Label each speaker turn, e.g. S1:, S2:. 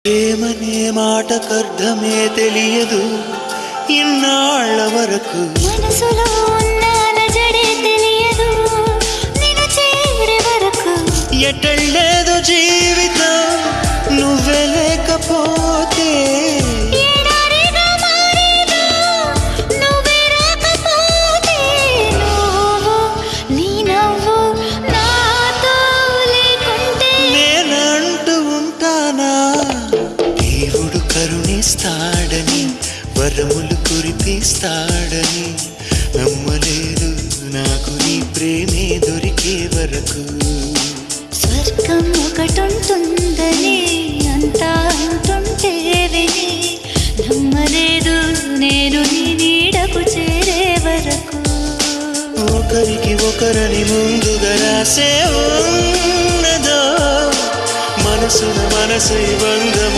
S1: ప్రేమనే మాటకర్థమే తెలియదు ఇన్నాళ్ళ వరకు
S2: మనసులో ఉన్న అలజడే తెలియదు నిన్ను చేరే వరకు
S1: ఎటళ్ళేదో జీవితం నువ్వే లేకపోతే
S2: ఎడారిగా మారేదో నువ్వే రాకపోతే నువ్వు నీ నవ్వు నాతో లేకుంటే
S1: నేనంటూ ఉంటానా దేవుడు కరుణిస్తాడని వరములు కురిపిస్తాడని నమ్మలేదు నాకు నీ ప్రేమే దొరికే వరకు
S2: స్వర్గం ఒకటుంటుందని అంతా అంటుంటే విని నమ్మలేదు నేను నీ నీడకు చేరే వరకు
S1: ఒకరికి ఒకరని ముందుగా రాసే ఉన్నదో మనసున మనసు బంధము